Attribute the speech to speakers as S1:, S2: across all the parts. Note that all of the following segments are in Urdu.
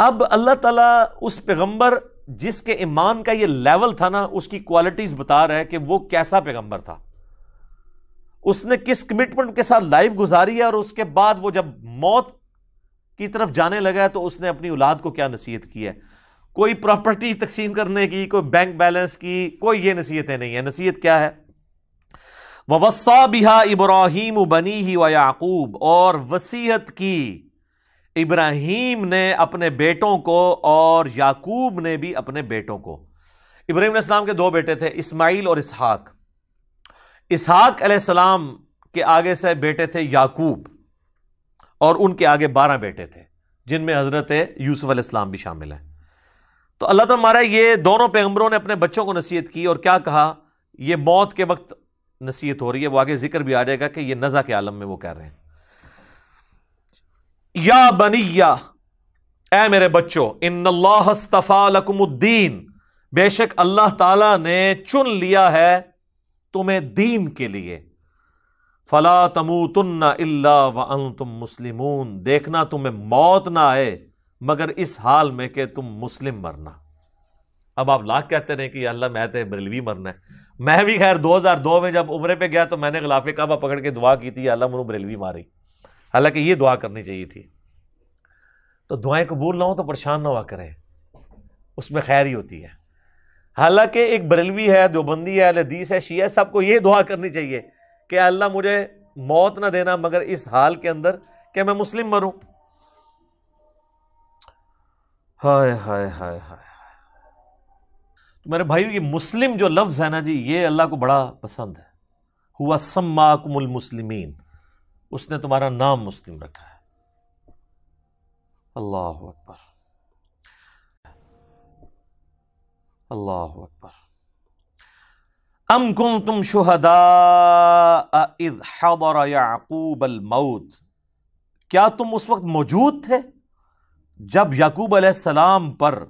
S1: اب اللہ تعالیٰ اس پیغمبر جس کے ایمان کا یہ لیول تھا نا، اس کی کوالٹیز بتا رہا ہے کہ وہ کیسا پیغمبر تھا، اس نے کس کمٹمنٹ کے ساتھ لائف گزاری ہے، اور اس کے بعد وہ جب موت کی طرف جانے لگا ہے تو اس نے اپنی اولاد کو کیا نصیحت کی ہے۔ کوئی پراپرٹی تقسیم کرنے کی، کوئی بینک بیلنس کی، کوئی یہ نصیحتیں نہیں ہیں۔ نصیحت کیا ہے؟ وَوَصَّى بِهَا إِبْرَاهِيمُ بَنِيهِ وَيَعْقُوبُ، اور وصیت کی ابراہیم نے اپنے بیٹوں کو اور یعقوب نے بھی اپنے بیٹوں کو۔ ابراہیم علیہ السلام کے دو بیٹے تھے، اسماعیل اور اسحاق۔ اسحاق علیہ السلام کے آگے سے بیٹے تھے یعقوب، اور ان کے آگے 12 بیٹے تھے، جن میں حضرت یوسف علیہ السلام بھی شامل ہیں۔ تو اللہ تعالیٰ ہمارا یہ دونوں پیغمبروں نے اپنے بچوں کو نصیحت کی، اور کیا کہا؟ یہ موت کے وقت نصیحت ہو رہی ہے، وہ آگے ذکر بھی آ جائے گا کہ یہ نزع کے عالم میں وہ کہہ رہے ہیں، یا بنی، اے میرے بچوں، ان اللہ اصطفیٰ لکم الدین، بے شک اللہ تعالیٰ نے چن لیا ہے تمہیں دین کے لیے، فلا تموتن الا وانتم مسلمون، دیکھنا تمہیں موت نہ آئے مگر اس حال میں کہ تم مسلم مرنا۔ اب آپ لاکھ کہتے رہے کہ اللہ میں تو بریلوی مرنا ہے۔ میں بھی خیر 2002 میں جب عمرے پہ گیا تو میں نے غلاف کعبہ پکڑ کے دعا کی تھی، اللہ منو بریلوی ماری، حالانکہ یہ دعا کرنی چاہیے تھی۔ تو دعائیں قبول نہ ہو تو پریشان نہ ہوا کریں، اس میں خیر ہی ہوتی ہے۔ حالانکہ ایک بریلوی ہے، دیوبندی ہے، اہل حدیث ہے، شیعہ ہے، سب کو یہ دعا کرنی چاہیے کہ اللہ مجھے موت نہ دینا مگر اس حال کے اندر کہ میں مسلم مروں۔ ہائے ہائے ہائے ہائے۔ تو میرے بھائیو، یہ مسلم جو لفظ ہے نا جی، یہ اللہ کو بڑا پسند ہے۔ ہوا سماکم المسلمین، اس نے تمہارا نام مسلم رکھا ہے۔ اللہ اکبر، اللہ اکبر۔ ام کنتم شہداء اذ حضر یعقوب الموت، کیا تم اس وقت موجود تھے جب یعقوب علیہ السلام پر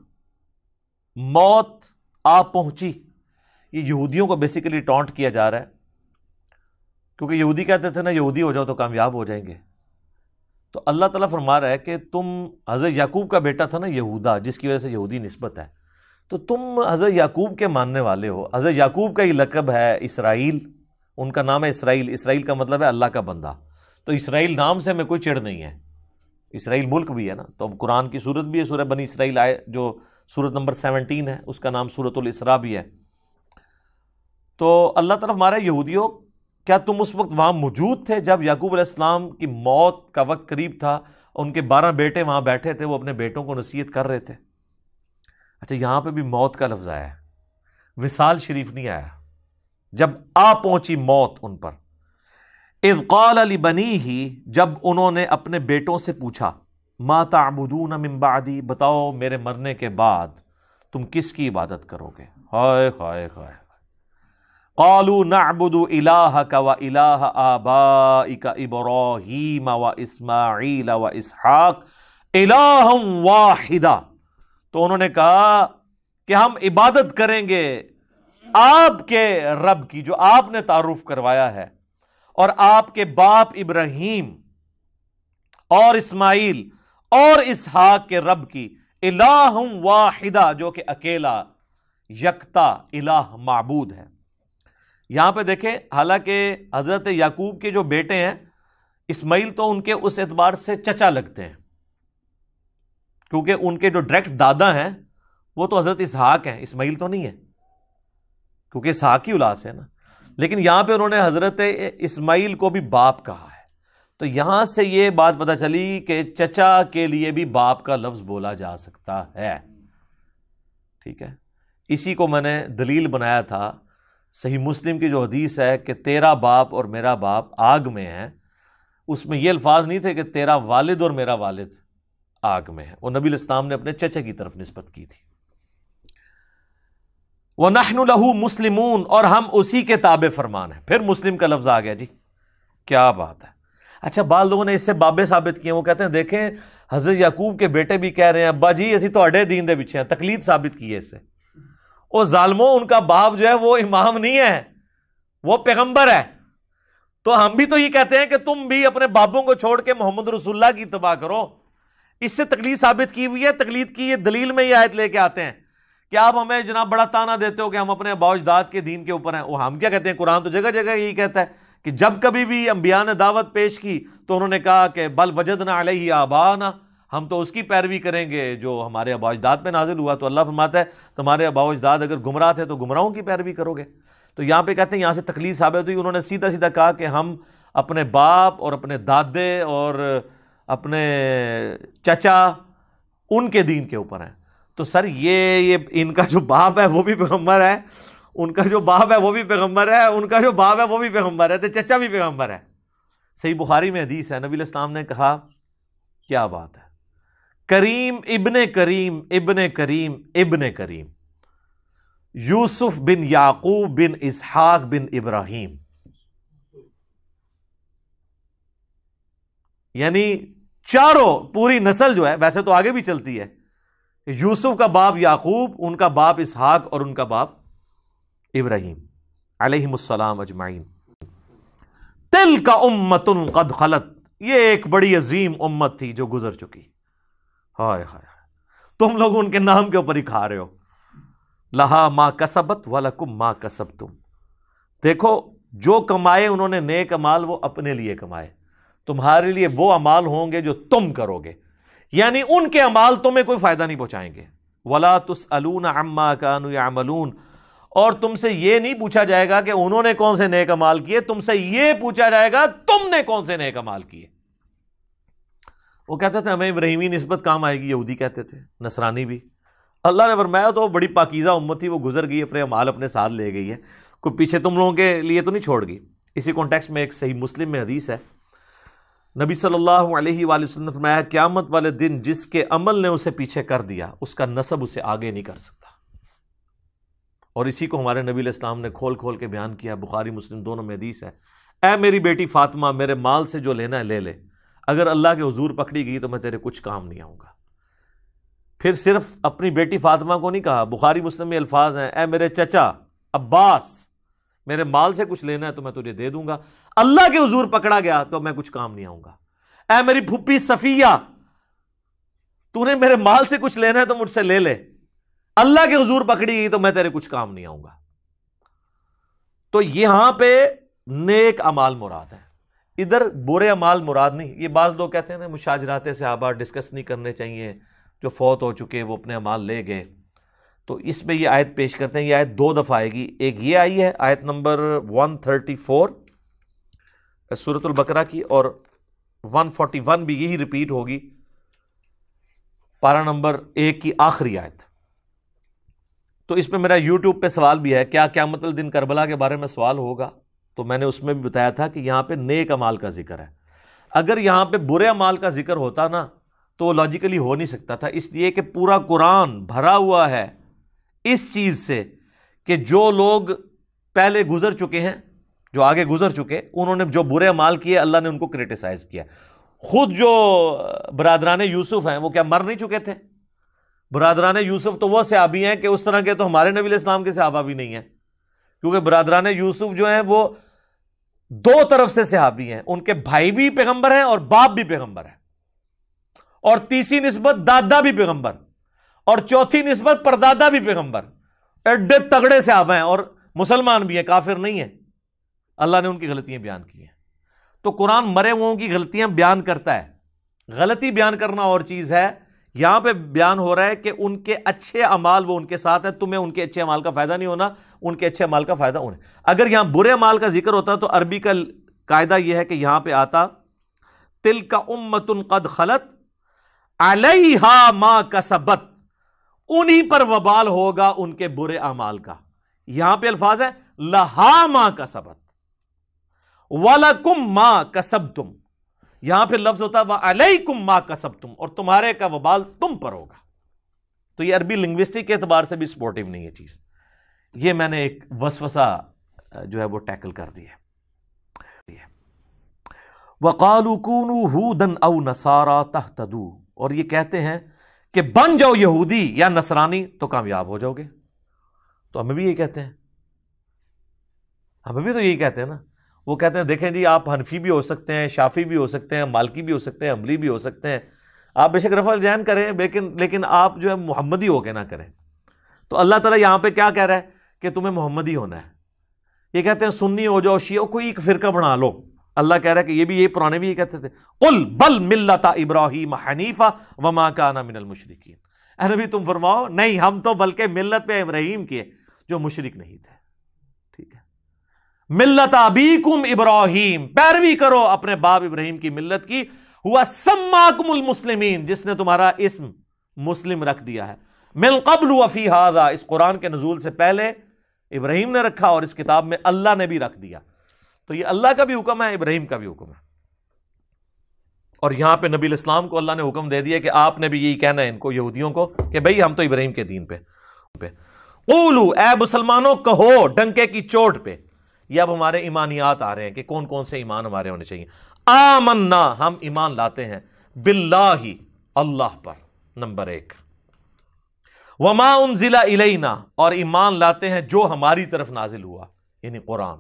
S1: موت آ پہنچی؟ یہ یہودیوں کو بیسیکلی ٹونٹ کیا جا رہا ہے، کیونکہ یہودی کہتے تھے نا یہودی ہو جاؤ تو کامیاب ہو جائیں گے۔ تو اللہ تعالیٰ فرما رہا ہے کہ تم حضرت یعقوب کا بیٹا تھا نا یہودا، جس کی وجہ سے یہودی نسبت ہے، تو تم حضرت یعقوب کے ماننے والے ہو۔ حضرت یعقوب کا یہ لقب ہے اسرائیل، ان کا نام ہے اسرائیل۔ اسرائیل کا مطلب ہے اللہ کا بندہ۔ تو اسرائیل نام سے ہمیں کوئی چڑ نہیں ہے، اسرائیل ملک بھی ہے نا۔ تو اب قرآن کی سورت بھی ہے، سورہ بنی اسرائیل آئے جو سورت نمبر 17 ہے، اس کا نام سورت الاسراء بھی ہے۔ تو اللہ تعالیٰ ہمارا یہودیوں، کیا تم اس وقت وہاں موجود تھے جب یعقوب علیہ السلام کی موت کا وقت قریب تھا؟ ان کے 12 بیٹے وہاں بیٹھے تھے، وہ اپنے بیٹوں کو نصیحت کر رہے تھے۔ اچھا، یہاں پہ بھی موت کا لفظ آیا ہے، وصال شریف نہیں آیا۔ جب آ پہنچی موت ان پر، اذ قال لبنیہ، جب انہوں نے اپنے بیٹوں سے پوچھا، ما تعبدون من بعدی، بتاؤ میرے مرنے کے بعد تم کس کی عبادت کرو گے؟ ہائے ہائے ہائے۔ قالوا نعبد الہک و الہ آبائک ابراہیم و اسماعیل و اسحاق الہا واحدا، تو انہوں نے کہا کہ ہم عبادت کریں گے آپ کے رب کی، جو آپ نے تعارف کروایا ہے، اور آپ کے باپ ابراہیم اور اسماعیل اور اسحاق کے رب کی، الہ واحدہ، جو کہ اکیلا یکتا الہ معبود ہے۔ یہاں پہ دیکھیں، حالانکہ حضرت یعقوب کے جو بیٹے ہیں، اسماعیل تو ان کے اس اعتبار سے چچا لگتے ہیں، کیونکہ ان کے جو ڈائریکٹ دادا ہیں وہ تو حضرت اسحاق ہیں، اسماعیل تو نہیں ہے، کیونکہ اسحاق کی اولاد سے ہے نا۔ لیکن یہاں پہ انہوں نے حضرت اسماعیل کو بھی باپ کہا ہے، تو یہاں سے یہ بات پتہ چلی کہ چچا کے لیے بھی باپ کا لفظ بولا جا سکتا ہے۔ ٹھیک ہے، اسی کو میں نے دلیل بنایا تھا صحیح مسلم کی جو حدیث ہے کہ تیرا باپ اور میرا باپ آگ میں ہے، اس میں یہ الفاظ نہیں تھے کہ تیرا والد اور میرا والد آگ میں ہے، وہ نبی علیہ السلام نے اپنے چچا کی طرف نسبت کی تھی۔ وَنَحْنُ لَهُ مُسْلِمُونَ، اور ہم اسی کے تابع فرمان ہیں۔ پھر مسلم کا لفظ آ گیا جی، کیا بات ہے۔ اچھا، بعض لوگوں نے اس سے بابے ثابت کیے، وہ کہتے ہیں دیکھیں حضرت یعقوب کے بیٹے بھی کہہ رہے ہیں ابا جی اسی تو اڈے دین دے پیچھے ہیں، تقلید ثابت کی ہے اس سے۔ او ظالموں، ان کا باپ جو ہے وہ امام نہیں ہے، وہ پیغمبر ہے۔ تو ہم بھی تو یہ کہتے ہیں کہ تم بھی اپنے باپوں کو چھوڑ کے محمد رسول اللہ کی اتباع کرو۔ اس سے تقلید ثابت کی ہوئی ہے. تقلید کی یہ دلیل میں یہ آیت لے کے آتے ہیں کہ آپ ہمیں جناب بڑا تانا دیتے ہو کہ ہم اپنے آباء و اجداد کے دین کے اوپر ہیں. وہ ہم کیا کہتے ہیں؟ قرآن تو جگہ جگہ یہی کہتا ہے کہ جب کبھی بھی انبیاء نے دعوت پیش کی تو انہوں نے کہا کہ بل وجدنا علیہ آباءنا، ہم تو اس کی پیروی کریں گے جو ہمارے آباء و اجداد پہ نازل ہوا. تو اللہ فرماتا ہے تمہارے آباء و اجداد اگر گمراہ تھے تو گمراہوں کی پیروی کرو گے. تو یہاں پہ کہتے ہیں یہاں سے تقلید ثابت ہوئی. انہوں نے سیدھا سیدھا کہا کہ ہم اپنے باپ اور اپنے دادے اور اپنے چچا ان کے دین کے اوپر ہیں. تو سر یہ ان کا جو باپ ہے وہ بھی پیغمبر ہے، ان کا جو باپ ہے وہ بھی پیغمبر ہے، ان کا جو باپ ہے وہ بھی پیغمبر ہے، تو چچا بھی پیغمبر ہے. صحیح بخاری میں حدیث ہے، نبی علیہ السلام نے کہا کیا بات ہے، کریم ابن کریم ابن کریم ابن کریم، یوسف بن یعقوب بن اسحاق بن ابراہیم. یعنی چاروں پوری نسل جو ہے، ویسے تو آگے بھی چلتی ہے، یوسف کا باپ یعقوب، ان کا باپ اسحاق اور ان کا باپ ابراہیم علیہم السلام اجمعین. تلک امۃ قد خلت، یہ ایک بڑی عظیم امت تھی جو گزر چکی. ہائے ہائے، تم لوگ ان کے نام کے اوپر ہی کھا رہے ہو. لہا ما کسبت ولکم ما کسبتم، دیکھو جو کمائے انہوں نے نیک اعمال وہ اپنے لیے کمائے، تمہارے لیے وہ اعمال ہوں گے جو تم کرو گے، یعنی ان کے اعمال تمہیں کوئی فائدہ نہیں پہنچائیں گے. ولا تسألون عما كانوا يعملون، اور تم سے یہ نہیں پوچھا جائے گا کہ انہوں نے کون سے نیک اعمال کیے، تم سے یہ پوچھا جائے گا تم نے کون سے نیک اعمال کیے. وہ کہتے تھے ہمیں ابراہیمی نسبت کام آئے گی، یہودی کہتے تھے، نصرانی بھی. اللہ نے فرمایا تو بڑی پاکیزہ امت تھی، وہ گزر گئی، اپنے اعمال اپنے ساتھ لے گئی ہے، کوئی پیچھے تم لوگوں کے لیے تو نہیں چھوڑ گئی. اسی کانٹیکسٹ میں ایک صحیح مسلم میں حدیث ہے، نبی صلی اللہ علیہ وآلہ وسلم نے فرمایا قیامت والے دن جس کے عمل نے اسے پیچھے کر دیا اس کا نسب اسے آگے نہیں کر سکتا. اور اسی کو ہمارے نبی علیہ السلام نے کھول کھول کے بیان کیا، بخاری مسلم دونوں میں حدیث ہے، اے میری بیٹی فاطمہ میرے مال سے جو لینا ہے لے لے، اگر اللہ کے حضور پکڑی گئی تو میں تیرے کچھ کام نہیں آؤں گا. پھر صرف اپنی بیٹی فاطمہ کو نہیں کہا، بخاری مسلم میں الفاظ ہیں، اے میرے چچا عباس میرے مال سے کچھ لینا ہے تو میں تجھے دے دوں گا، اللہ کے حضور پکڑا گیا تو میں کچھ کام نہیں آؤں گا. اے میری پھپھی صفیہ تو نے میرے مال سے کچھ لینا ہے تو مجھ سے لے لے، اللہ کے حضور پکڑی گئی تو میں تیرے کچھ کام نہیں آؤں گا. تو یہاں پہ نیک اعمال مراد ہے، ادھر برے اعمال مراد نہیں. یہ بعض لوگ کہتے ہیں نا مشاجرات صحابہ ڈسکس نہیں کرنے چاہیے، جو فوت ہو چکے وہ اپنے اعمال لے گئے. تو اس میں یہ آیت پیش کرتے ہیں، یہ آیت دو دفعہ آئے گی. ایک یہ آئی ہے آیت نمبر 134 سورۃ البقرہ کی، اور 141 بھی یہی ریپیٹ ہوگی، پارہ نمبر 1 کی آخری آیت. تو اس پہ میرا یوٹیوب پہ سوال بھی ہے، کیا قیامت الدن کربلا کے بارے میں سوال ہوگا؟ تو میں نے اس میں بھی بتایا تھا کہ یہاں پہ نیک اعمال کا ذکر ہے. اگر یہاں پہ برے اعمال کا ذکر ہوتا نا تو وہ لاجیکلی ہو نہیں سکتا تھا، اس لیے کہ پورا قرآن بھرا ہوا ہے اس چیز سے کہ جو لوگ پہلے گزر چکے ہیں، جو آگے گزر چکے، انہوں نے جو برے اعمال کیے اللہ نے ان کو کرٹیسائز کیا. خود جو برادران یوسف ہیں وہ کیا مر نہیں چکے تھے؟ برادران یوسف تو وہ صحابی ہیں کہ اس طرح کے تو ہمارے نبی علیہ السلام کے صحابہ بھی نہیں ہیں، کیونکہ برادران یوسف جو ہیں وہ دو طرف سے صحابی ہیں، ان کے بھائی بھی پیغمبر ہیں اور باپ بھی پیغمبر ہے، اور تیسری نسبت دادا بھی پیغمبر، اور چوتھی نسبت پردادا بھی پیغمبر. ایڈے تگڑے صحابہ ہیں اور مسلمان بھی ہیں، کافر نہیں ہیں. اللہ نے ان کی غلطیاں بیان کی ہیں. تو قرآن مرے ہوئوں کی غلطیاں بیان کرتا ہے، غلطی بیان کرنا اور چیز ہے. یہاں پہ بیان ہو رہا ہے کہ ان کے اچھے اعمال وہ ان کے ساتھ ہیں، تمہیں ان کے اچھے اعمال کا فائدہ نہیں ہونا، ان کے اچھے اعمال کا فائدہ انہیں. اگر یہاں برے اعمال کا ذکر ہوتا تو عربی کا قاعدہ یہ ہے کہ یہاں پہ آتا تلک امۃ قد خلت علیہا ما کسبت، انہی پر وبال ہوگا ان کے برے اعمال کا. یہاں پہ الفاظ ہے لہا ما کسبت وَلَكُمْ مَا كَسَبْتُمْ، یہاں پہ لفظ ہوتا ہے وَعَلَيْكُمْ مَا كَسَبْتُمْ، اور تمہارے کا وبال تم پر ہوگا. تو یہ عربی لنگوسٹک کے اعتبار سے بھی سپورٹیو نہیں ہے چیز. یہ میں نے ایک وسوسہ جو ہے وہ ٹیکل کر دیا. وَقَالُوا كُونُوا هُودًا أَوْ نَصَارَىٰ تَهْتَدُوا، اور یہ کہتے ہیں کہ بن جاؤ یہودی یا نصرانی تو کامیاب ہو جاؤ گے. تو ہمیں بھی یہی کہتے ہیں، ہمیں بھی تو یہی کہتے ہیں نا. وہ کہتے ہیں دیکھیں جی آپ حنفی بھی ہو سکتے ہیں، شافی بھی ہو سکتے ہیں، مالکی بھی ہو سکتے ہیں، حنبلی بھی ہو سکتے ہیں، آپ بے شک رفع الذہن کریں لیکن آپ جو ہے محمدی ہو کے نہ کریں. تو اللہ تعالیٰ یہاں پہ کیا کہہ رہا ہے کہ تمہیں محمدی ہونا ہے. یہ کہتے ہیں سنی ہو جاؤ، شیعہ، کوئی ایک فرقہ بنا لو. اللہ کہہ رہا ہے کہ یہ بھی، یہ پرانے بھی یہ کہتے تھے، قل بل ملت ابراہیم حنیفا وما کان من المشرکین. اے نبی تم فرماؤ نہیں، ہم تو بلکہ ملت پہ ابراہیم کی جو مشرک نہیں تھے. ٹھیک ہے، ملت ابیکم ابراہیم، پیروی کرو اپنے باپ ابراہیم کی ملت کی. ہوا سماکم المسلمین، جس نے تمہارا اسم مسلم رکھ دیا ہے. من قبل وفی ھذا، اس قرآن کے نزول سے پہلے ابراہیم نے رکھا اور اس کتاب میں اللہ نے بھی رکھ دیا. تو یہ اللہ کا بھی حکم ہے، ابراہیم کا بھی حکم ہے. اور یہاں پہ نبی الاسلام کو اللہ نے حکم دے دیا کہ آپ نے بھی یہی کہنا ہے ان کو، یہودیوں کو، کہ بھئی ہم تو ابراہیم کے دین پہ. قولو، اے مسلمانوں کہو ڈنکے کی چوٹ پہ. یہ اب ہمارے ایمانیات آ رہے ہیں کہ کون کون سے ایمان ہمارے ہونے چاہیے. آمنا، ہم ایمان لاتے ہیں، باللہ، اللہ پر، نمبر 1. وما انزل الینا، اور ایمان لاتے ہیں جو ہماری طرف نازل ہوا، یعنی قرآن.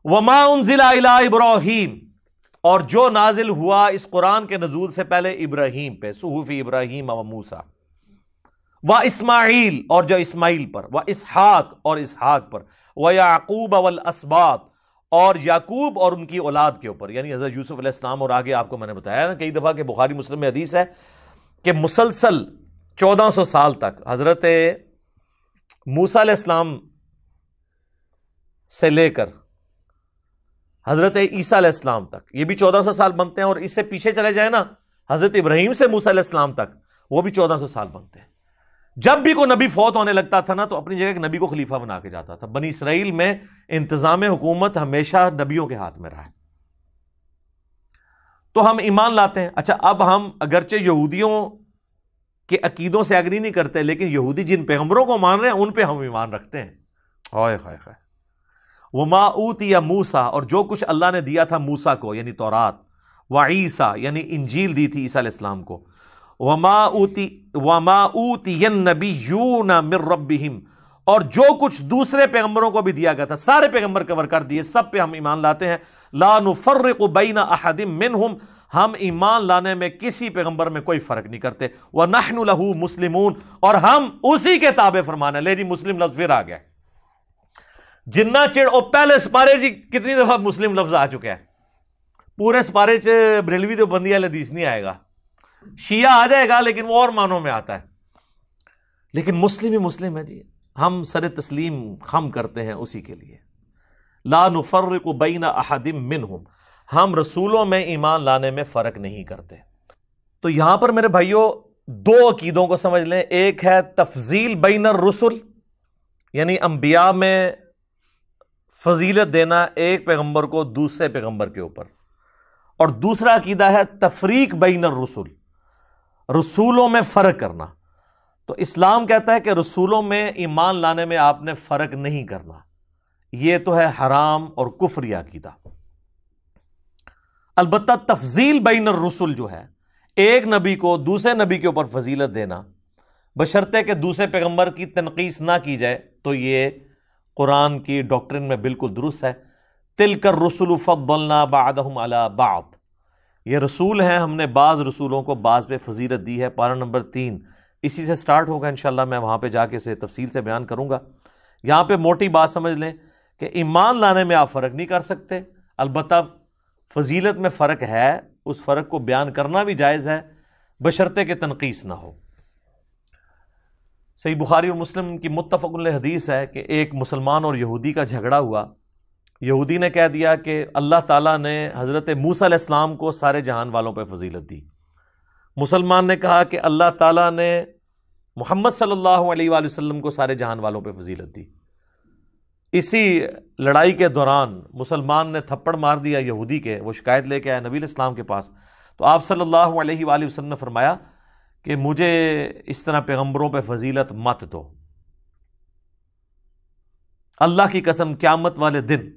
S1: وما انزل الی ابراہیم، اور جو نازل ہوا اس قرآن کے نزول سے پہلے ابراہیم پہ، صحف ابراہیم و موسیٰ. و اسماعیل، اور جو اسماعیل پر. و اسحاق، اور اسحاق پر. و یعقوب والاسباط، اور یعقوب اور ان کی اولاد کے اوپر، یعنی حضرت یوسف علیہ السلام. اور آگے آپ کو میں نے بتایا نا کئی دفعہ کہ بخاری مسلم میں حدیث ہے کہ مسلسل 1400 سال تک حضرت موسیٰ علیہ السلام سے لے کر حضرت عیسیٰ علیہ السلام تک، یہ بھی 1400 سال بنتے ہیں. اور اس سے پیچھے چلے جائیں نا، حضرت ابراہیم سے موسیٰ علیہ السلام تک، وہ بھی 1400 سال بنتے ہیں. جب بھی کوئی نبی فوت ہونے لگتا تھا نا، تو اپنی جگہ ایک نبی کو خلیفہ بنا کے جاتا تھا. بنی اسرائیل میں انتظام حکومت ہمیشہ نبیوں کے ہاتھ میں رہا ہے. تو ہم ایمان لاتے ہیں. اچھا، اب ہم اگرچہ یہودیوں کے عقیدوں سے اگری نہیں کرتے، لیکن یہودی جن پیغمبروں کو مان رہے ہیں ان پہ ہم ایمان رکھتے ہیں. ہائے ہائے ہائے. وما اوتی موسیٰ، اور جو کچھ اللہ نے دیا تھا موسیٰ کو، یعنی تورات. وعیسیٰ، یعنی انجیل دی تھی عیسیٰ علیہ السلام کو. وما اوتی النبیون من ربہم، اور جو کچھ دوسرے پیغمبروں کو بھی دیا گیا تھا، سارے پیغمبر کور کر دیے، سب پہ ہم ایمان لاتے ہیں. لا نفرق بین احد منہم، ہم ایمان لانے میں کسی پیغمبر میں کوئی فرق نہیں کرتے. وَنَحْنُ لَهُ مُسْلِمُونَ، اور ہم اسی کے تابع فرمانا. لے جی مسلم لفظ پھر آ گیا. جنہ چڑ او پہلے سپارے جی کتنی دفعہ مسلم لفظ آ چکا ہے. پورے سپارے چ بریلوی تو بندی والا حدیث نہیں آئے گا، شیعہ آ جائے گا لیکن وہ اور معنوں میں آتا ہے. لیکن مسلم ہی مسلم ہے جی، ہم سر تسلیم خم کرتے ہیں اسی کے لیے. لا نفرق بین احد منہم، ہم رسولوں میں ایمان لانے میں فرق نہیں کرتے. تو یہاں پر میرے بھائیوں 2 عقیدوں کو سمجھ لیں. ایک ہے تفضیل بین الرسل، یعنی انبیاء میں فضیلت دینا ایک پیغمبر کو دوسرے پیغمبر کے اوپر. اور دوسرا عقیدہ ہے تفریق بین الرسل، رسولوں میں فرق کرنا. تو اسلام کہتا ہے کہ رسولوں میں ایمان لانے میں آپ نے فرق نہیں کرنا. یہ تو ہے حرام اور کفری عقیدہ. البتہ تفضیل بین الرسل جو ہے، ایک نبی کو دوسرے نبی کے اوپر فضیلت دینا بشرطے کہ دوسرے پیغمبر کی تنقیص نہ کی جائے، تو یہ قرآن کی ڈاکٹرن میں بالکل درست ہے. تلک الرسل فضلنا بعضهم علی بعض، یہ رسول ہیں، ہم نے بعض رسولوں کو بعض پہ فضیلت دی ہے. پارہ نمبر 3 اسی سے سٹارٹ ہوگا انشاءاللہ، میں وہاں پہ جا کے اسے تفصیل سے بیان کروں گا. یہاں پہ موٹی بات سمجھ لیں کہ ایمان لانے میں آپ فرق نہیں کر سکتے. البتہ فضیلت میں فرق ہے، اس فرق کو بیان کرنا بھی جائز ہے بشرطے کہ تنقیص نہ ہو. صحیح بخاری اور مسلم کی متفق علیہ حدیث ہے کہ ایک مسلمان اور یہودی کا جھگڑا ہوا. یہودی نے کہہ دیا کہ اللہ تعالیٰ نے حضرت موسیٰ علیہ السلام کو سارے جہان والوں پہ فضیلت دی. مسلمان نے کہا کہ اللہ تعالیٰ نے محمد صلی اللہ علیہ وآلہ وسلم کو سارے جہان والوں پہ فضیلت دی. اسی لڑائی کے دوران مسلمان نے تھپڑ مار دیا یہودی کے. وہ شکایت لے کے آیا نبی علیہ السلام کے پاس. تو آپ صلی اللہ علیہ وآلہ وسلم نے فرمایا کہ مجھے اس طرح پیغمبروں پہ فضیلت مت دو. اللہ کی قسم قیامت والے دن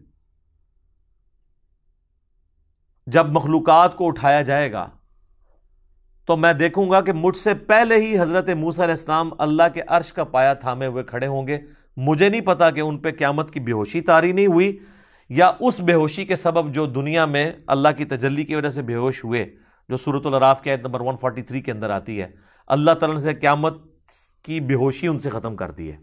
S1: جب مخلوقات کو اٹھایا جائے گا تو میں دیکھوں گا کہ مجھ سے پہلے ہی حضرت موسیٰ علیہ السلام اللہ کے عرش کا پایا تھامے ہوئے کھڑے ہوں گے. مجھے نہیں پتا کہ ان پہ قیامت کی بے ہوشی طاری نہیں ہوئی، یا اس بے ہوشی کے سبب جو دنیا میں اللہ کی تجلی کی وجہ سے بے ہوش ہوئے جو سورۃ الاعراف کی آیت نمبر 143 کے اندر آتی ہے، اللہ تعالیٰ سے قیامت کی بے ہوشی ان سے ختم کر دی ہے۔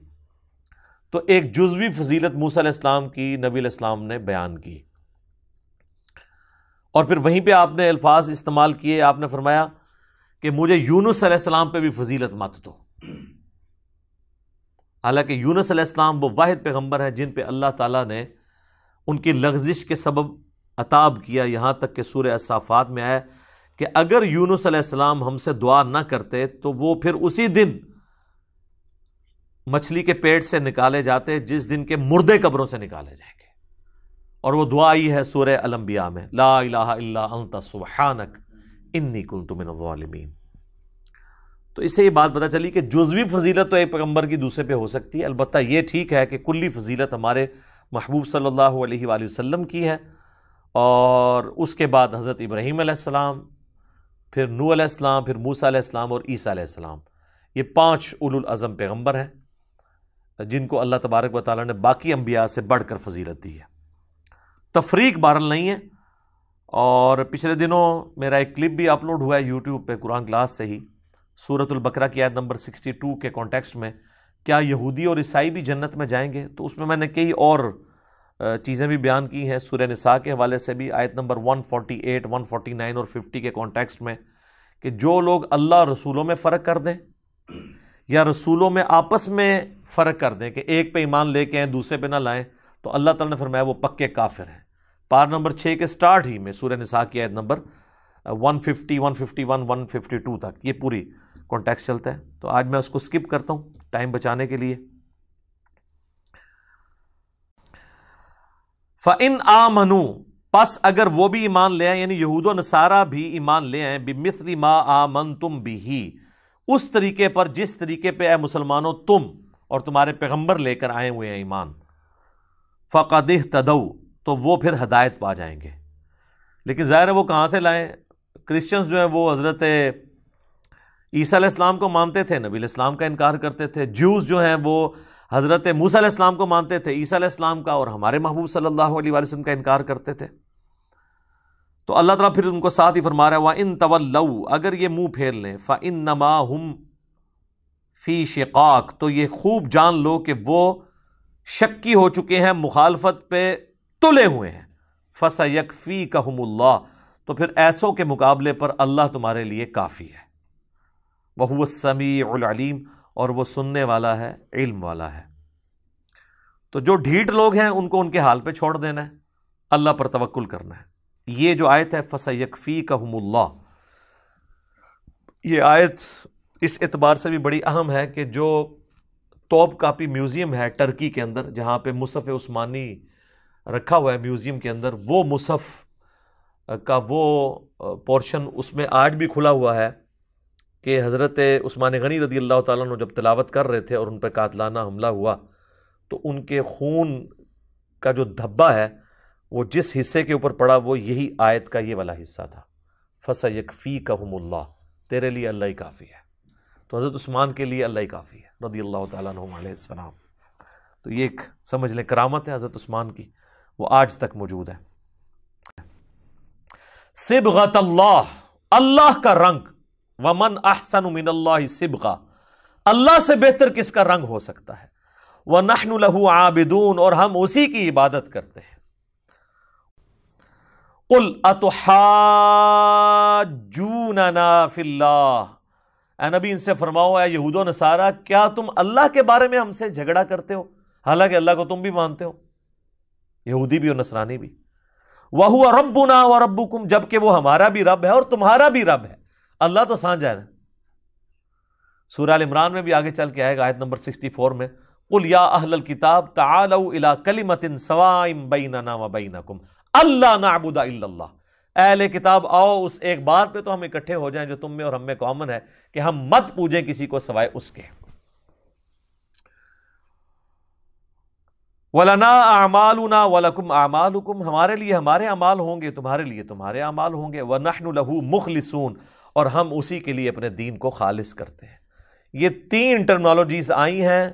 S1: تو ایک جزوی فضیلت موسیٰ علیہ السلام کی نبی علیہ السلام نے بیان کی، اور پھر وہیں پہ آپ نے الفاظ استعمال کیے، آپ نے فرمایا کہ مجھے یونس علیہ السلام پہ بھی فضیلت مت دو۔ حالانکہ یونس علیہ السلام وہ واحد پیغمبر ہیں جن پہ اللہ تعالیٰ نے ان کی لغزش کے سبب عطاب کیا، یہاں تک کہ سورہ الصافات میں آیا کہ اگر یونس علیہ السلام ہم سے دعا نہ کرتے تو وہ پھر اسی دن مچھلی کے پیٹ سے نکالے جاتے جس دن کے مردے قبروں سے نکالے جائیں گے۔ اور وہ دعا ہی ہے سورہ الانبیاء میں، لا الہ الا انت سبحانک انی کنت من الظالمین۔ تو اس سے یہ بات پتہ چلی کہ جزوی فضیلت تو ایک پیغمبر کی دوسرے پہ ہو سکتی ہے، البتہ یہ ٹھیک ہے کہ کلی فضیلت ہمارے محبوب صلی اللہ علیہ وآلہ وسلم کی ہے، اور اس کے بعد حضرت ابراہیم علیہ السلام، پھر نوح علیہ السلام، پھر موسیٰ علیہ السلام اور عیسیٰ علیہ السلام، یہ 5 اولو العزم پیغمبر ہیں جن کو اللہ تبارک و تعالیٰ نے باقی انبیاء سے بڑھ کر فضیلت دی ہے۔ تفریق بہرحال نہیں ہے، اور پچھلے دنوں میرا ایک کلپ بھی اپلوڈ ہوا ہے یوٹیوب پہ قرآن کلاس سے ہی، سورۃ البقرہ کی آیت نمبر 62 کے کانٹیکسٹ میں، کیا یہودی اور عیسائی بھی جنت میں جائیں گے؟ تو اس میں نے کئی اور چیزیں بھی بیان کی ہیں، سورہ نساء کے حوالے سے بھی، آیت نمبر 148، 149 اور 50 کے کانٹیکسٹ میں، کہ جو لوگ اللہ اور رسولوں میں فرق کر دیں یا رسولوں میں آپس میں فرق کر دیں کہ ایک پہ ایمان لے کے آئیں دوسرے پہ نہ لائیں، تو اللہ تعالیٰ نے فرمایا وہ پکے کافر ہیں۔ پار نمبر 6 کے سٹارٹ ہی میں سورہ نساء کی آیت نمبر 150، 151، 152 تک یہ پوری کانٹیکسٹ چلتا ہے، تو آج میں اس کو سکپ کرتا ہوں ٹائم بچانے کے لیے۔ فَإِنْ آمَنُوا، پس اگر وہ بھی ایمان لے آئیں، یعنی یہود و نصارہ بھی ایمان لے آئیں، بِمِثْلِ مَا آمَنْتُمْ بِهِ، اس طریقے پر جس طریقے پہ اے مسلمانوں تم اور تمہارے پیغمبر لے کر آئے ہوئے ہیں ایمان، فَقَدْ اهْتَدَوْا، تو وہ پھر ہدایت پا جائیں گے۔ لیکن ظاہر ہے وہ کہاں سے لائیں؟ کرسچنز جو ہیں وہ حضرت عیسیٰ علیہ السلام کو مانتے تھے، نبی علیہ السلام کا انکار کرتے تھے۔ جیوز جو ہیں وہ حضرت موسیٰ علیہ السلام کو مانتے تھے، عیسیٰ علیہ السلام کا اور ہمارے محبوب صلی اللہ علیہ وآلہ وسلم کا انکار کرتے تھے۔ تو اللہ تعالیٰ پھر ان کو ساتھ ہی فرما رہا ہے وَإِن تَوَلَّوْا، اگر یہ منہ پھیر لیں، فَإِنَّمَا هُمْ فِي شِقَاقٍ، تو یہ خوب جان لو کہ وہ شکی ہو چکے ہیں، مخالفت پہ تلے ہوئے ہیں۔ فَسَيَكْفِيكَهُمُ اللَّهُ، تو پھر ایسوں کے مقابلے پر اللہ تمہارے لیے کافی ہے۔ وَهُوَ السَّمِيعُ الْعَلِيمُ، اور وہ سننے والا ہے، علم والا ہے۔ تو جو ڈھیٹ لوگ ہیں ان کو ان کے حال پہ چھوڑ دینا ہے، اللہ پر توکل کرنا ہے۔ یہ جو آیت ہے فَسَيَكْفِيكَهُمُ اللَّهُ، یہ آیت اس اعتبار سے بھی بڑی اہم ہے کہ جو توپ کاپی میوزیم ہے ٹرکی کے اندر، جہاں پہ مصحف عثمانی رکھا ہوا ہے میوزیم کے اندر، وہ مصحف کا وہ پورشن اس میں آج بھی کھلا ہوا ہے کہ حضرت عثمان غنی رضی اللہ تعالیٰ عنہ جب تلاوت کر رہے تھے اور ان پہ قاتلانہ حملہ ہوا تو ان کے خون کا جو دھبا ہے وہ جس حصے کے اوپر پڑا وہ یہی آیت کا یہ والا حصہ تھا، فَسَيَكْفِيكَهُمُ اللَّهُ، تیرے لیے اللہ ہی کافی ہے۔ تو حضرت عثمان کے لیے اللہ ہی کافی ہے رضی اللہ تعالیٰ عنہ علیہ السلام۔ تو یہ ایک سمجھ لیں کرامت ہے حضرت عثمان کی، وہ آج تک موجود ہے۔ صبغۃ اللہ، اللہ کا رنگ، ومن احسن من اللہ صبغہ، اللہ سے بہتر کس کا رنگ ہو سکتا ہے، وَنَحْنُ لَهُ عَابِدُونَ، اور ہم اسی کی عبادت کرتے ہیں۔ قُلْ أَتُحَاجُّونَنَا فِي اللَّهِ، اے نبی ان سے فرماؤ اے یہود و نصارہ، کیا تم اللہ کے بارے میں ہم سے جھگڑا کرتے ہو، حالانکہ اللہ کو تم بھی مانتے ہو، یہودی بھی اور نصرانی بھی۔ وَهُوَ رَبُّنَا وَرَبُّكُمْ، جبکہ وہ ہمارا بھی رب ہے اور تمہارا بھی رب ہے، اللہ تو سانجھا ہے نا۔ سورہ ال عمران میں بھی آگے چل کے آئے گا آیت نمبر 64 میں، قُلْ يَا أَهْلَ الْكِتَابِ تَعَالَوْا إِلَىٰ كَلِمَةٍ سَوَاءٍ بَيْنَنَا وَبَيْنَكُمْ أَلَّا نَعْبُدَ إِلَّا اللَّهَ، اہل کتاب آؤ اس ایک بات پہ تو ہم اکٹھے ہو جائیں جو تم میں اور ہم میں کامن ہے، کہ ہم مت پوجیں کسی کو سوائے اس کے۔ وَلَنَا أَعْمَالُنَا وَلَكُمْ أَعْمَالُكُمْ، ہمارے لیے ہمارے اعمال ہوں گے، تمہارے لیے تمہارے اعمال ہوں گے۔ وَنَحْنُ لَهُ مُخْلِصُونَ، اور ہم اسی کے لیے اپنے دین کو خالص کرتے ہیں۔ یہ 3 ٹرمنالوجیز آئی ہیں،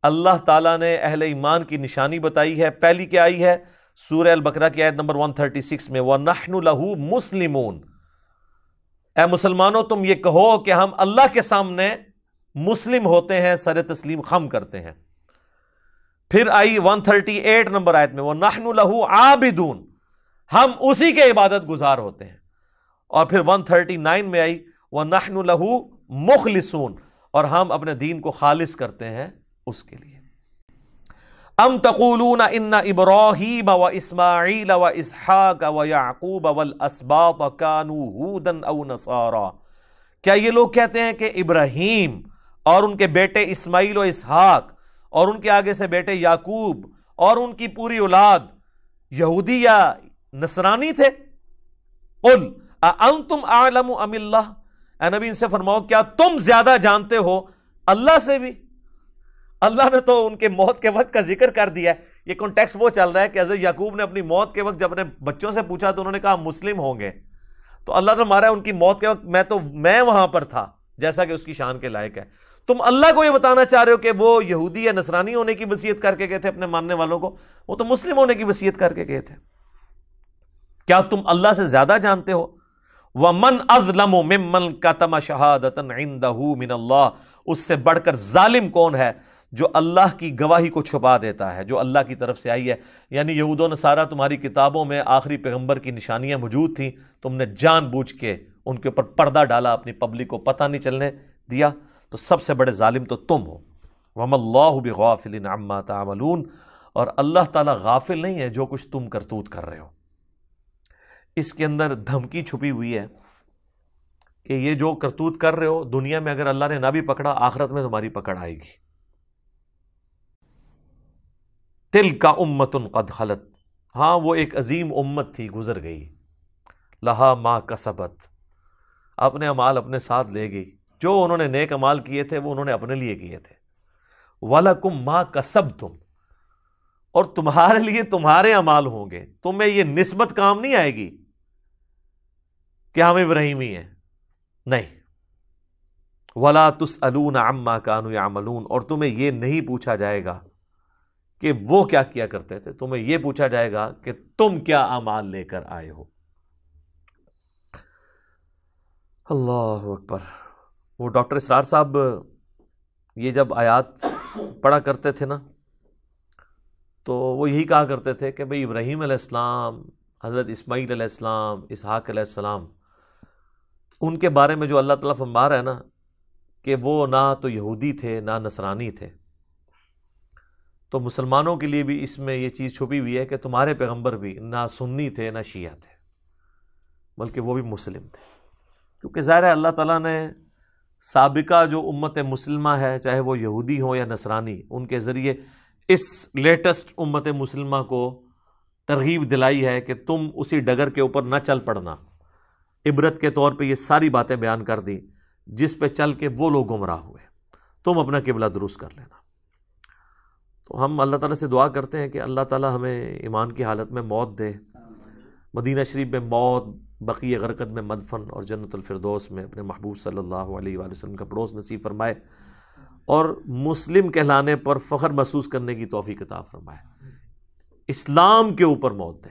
S1: اللہ تعالیٰ نے اہل ایمان کی نشانی بتائی ہے۔ پہلی کیا آئی ہے؟ سورہ البقرہ کی آیت نمبر 136 میں، وَنَحْنُ لَهُ مُسْلِمُونَ، اے مسلمانوں تم یہ کہو کہ ہم اللہ کے سامنے مسلم ہوتے ہیں، سر تسلیم خم کرتے ہیں۔ پھر آئی 138 نمبر آیت میں وَنَحْنُ لَهُ عَابِدُونَ، ہم اسی کے عبادت گزار ہوتے ہیں۔ اور پھر 139 میں آئی وَنَحْنُ لَهُ مُخْلِصُونَ، اور ہم اپنے دین کو خالص کرتے ہیں اس کے لیے۔ ام تقولون ان ابراہیم واسماعیل واسحاق ویعقوب والاسباط كانوا ہودا او نصارا، کیا یہ لوگ کہتے ہیں کہ ابراہیم اور ان کے بیٹے اسماعیل و اسحاق اور ان کے آگے سے بیٹے یعقوب اور ان کی پوری اولاد یہودی یا نصرانی تھے؟ قل اانتم اعلم ام اللہ، اے نبی ان سے فرماؤ کیا تم زیادہ جانتے ہو اللہ سے بھی؟ اللہ نے تو ان کے موت کے وقت کا ذکر کر دیا ہے۔ یہ کانٹیکسٹ وہ چل رہا ہے کہ حضرت یعقوب نے اپنی موت کے وقت جب اپنے بچوں سے پوچھا تو انہوں نے کہا مسلم ہوں گے، تو اللہ نے مارا ان کی موت کے وقت میں وہاں پر تھا، جیسا کہ اس کی شان کے لائق ہے۔ تم اللہ کو یہ بتانا چاہ رہے ہو کہ وہ یہودی یا نصرانی ہونے کی وصیت کر کے گئے تھے اپنے ماننے والوں کو، وہ تو مسلم ہونے کی وصیت کر کے گئے تھے۔ کیا تم اللہ سے زیادہ جانتے ہو؟ وَمَنْ أَظْلَمُ مِمَّنْ كَتَمَ شَهَادَةً عِنْدَهُ مِنَ اللَّهِ، اس سے بڑھ کر ظالم کون ہے جو اللہ کی گواہی کو چھپا دیتا ہے جو اللہ کی طرف سے آئی ہے۔ یعنی یہود و نصارہ تمہاری کتابوں میں آخری پیغمبر کی نشانیاں موجود تھیں، تم نے جان بوجھ کے ان کے اوپر پردہ ڈالا، اپنی پبلک کو پتہ نہیں چلنے دیا، تو سب سے بڑے ظالم تو تم ہو۔ وَمَا اللَّهُ بِغَافِلٍ عَمَّا تَعْمَلُونَ، اور اللہ تعالیٰ غافل نہیں ہے جو کچھ تم کرتوت کر رہے ہو۔ اس کے اندر دھمکی چھپی ہوئی ہے کہ یہ جو کرتوت کر رہے ہو دنیا میں اگر اللہ نے نہ بھی پکڑا، آخرت میں تمہاری پکڑ آئے گی۔ تِلْکَ أُمَّةٌ قَدْ خَلَتْ، ہاں وہ ایک عظیم امت تھی گزر گئی، لَهَا مَا كَسَبَتْ، اپنے اعمال اپنے ساتھ لے گئی، جو انہوں نے نیک اعمال کیے تھے وہ انہوں نے اپنے لیے کیے تھے۔ وَلَكُمْ مَا كَسَبْتُمْ، اور تمہارے لیے تمہارے اعمال ہوں گے، تمہیں یہ نسبت کام نہیں آئے گی کہ ہم ابراہیمی ہیں، نہیں۔ وَلَا تُسْأَلُونَ عَمَّا كَانُوا يَعْمَلُونَ، اور تمہیں یہ نہیں پوچھا جائے گا کہ وہ کیا کیا کرتے تھے، تمہیں یہ پوچھا جائے گا کہ تم کیا اعمال لے کر آئے ہو۔ اللہ اکبر۔ وہ ڈاکٹر اسرار صاحب یہ جب آیات پڑھا کرتے تھے نا تو وہ یہی کہا کرتے تھے کہ بھئی ابراہیم علیہ السلام، حضرت اسماعیل علیہ السلام، اسحاق علیہ السلام، ان کے بارے میں جو اللہ تعالیٰ فرما رہا ہے نا کہ وہ نہ تو یہودی تھے نہ نصرانی تھے، تو مسلمانوں کے لیے بھی اس میں یہ چیز چھپی ہوئی ہے کہ تمہارے پیغمبر بھی نہ سنی تھے نہ شیعہ تھے، بلکہ وہ بھی مسلم تھے، کیونکہ ظاہر ہے اللہ تعالیٰ نے سابقہ جو امت مسلمہ ہے، چاہے وہ یہودی ہوں یا نصرانی، ان کے ذریعے اس لیٹسٹ امت مسلمہ کو ترغیب دلائی ہے کہ تم اسی ڈگر کے اوپر نہ چل پڑنا، عبرت کے طور پہ یہ ساری باتیں بیان کر دی جس پہ چل کے وہ لوگ گمراہ ہوئے، تم اپنا قبلہ درست کر لینا۔ تو ہم اللہ تعالیٰ سے دعا کرتے ہیں کہ اللہ تعالیٰ ہمیں ایمان کی حالت میں موت دے، مدینہ شریف میں موت، بقیع غرقد میں مدفن، اور جنت الفردوس میں اپنے محبوب صلی اللہ علیہ وآلہ وسلم کا پڑوس نصیب فرمائے، اور مسلم کہلانے پر فخر محسوس کرنے کی توفیق عطا فرمائے، اسلام کے اوپر موت دے۔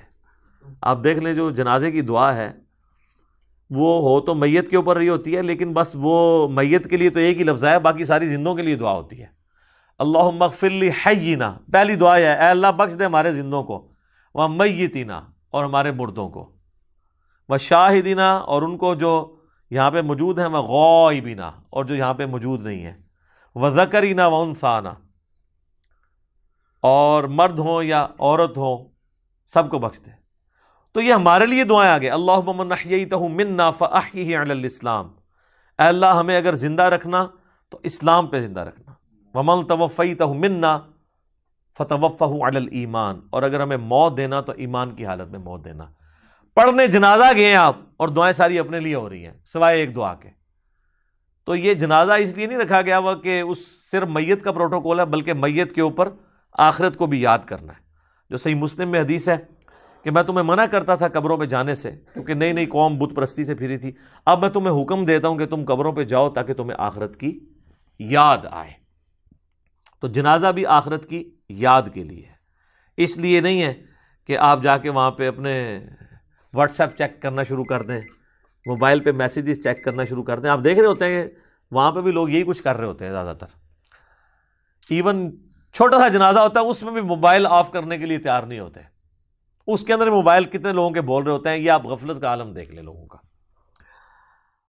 S1: آپ دیکھ لیں جو جنازے کی دعا ہے وہ ہو تو میت کے اوپر رہی ہوتی ہے، لیکن بس وہ میت کے لیے تو ایک ہی لفظ ہے، باقی ساری زندوں کے لیے دعا ہوتی ہے۔ اللہم اغفر لی حینا، پہلی دعا ہے اے اللہ بخش دے ہمارے زندوں کو، و میتینا، اور ہمارے مردوں کو، و شاہدینا، اور ان کو جو یہاں پہ موجود ہیں، و غائبینا، اور جو یہاں پہ موجود نہیں ہیں، و ذکرینا و انثانا، اور مرد ہوں یا عورت ہوں سب کو بخش دے۔ تو یہ ہمارے لیے دعائیں آگے، اللہم من احییتہ منا فاحیہ علی الاسلام، اے اللہ ہمیں اگر زندہ رکھنا تو اسلام پہ زندہ رکھنا، ومن توفیتہ منا فتوفہ علی الایمان، اور اگر ہمیں موت دینا تو ایمان کی حالت میں موت دینا۔ پڑھنے جنازہ گئے ہیں آپ اور دعائیں ساری اپنے لیے ہو رہی ہیں سوائے ایک دعا کے، تو یہ جنازہ اس لیے نہیں رکھا گیا ہوا کہ اس صرف میت کا پروٹوکول ہے، بلکہ میت کے اوپر آخرت کو بھی یاد کرنا ہے۔ جو صحیح مسلم میں حدیث ہے کہ میں تمہیں منع کرتا تھا قبروں پہ جانے سے، کیونکہ نئی نئی قوم بت پرستی سے پھری تھی، اب میں تمہیں حکم دیتا ہوں کہ تم قبروں پہ جاؤ تاکہ تمہیں آخرت کی یاد آئے۔ تو جنازہ بھی آخرت کی یاد کے لیے ہے، اس لیے نہیں ہے کہ آپ جا کے وہاں پہ اپنے واٹس ایپ چیک کرنا شروع کر دیں موبائل پہ میسیجز چیک کرنا شروع کر دیں. آپ دیکھ رہے ہوتے ہیں کہ وہاں پہ بھی لوگ یہی کچھ کر رہے ہوتے ہیں زیادہ تر. ایون چھوٹا سا جنازہ ہوتا ہے اس میں بھی موبائل آف کرنے کے لیے تیار نہیں ہوتے. اس کے اندر موبائل کتنے لوگوں کے بول رہے ہوتے ہیں, یہ آپ غفلت کا عالم دیکھ لیں لوگوں کا.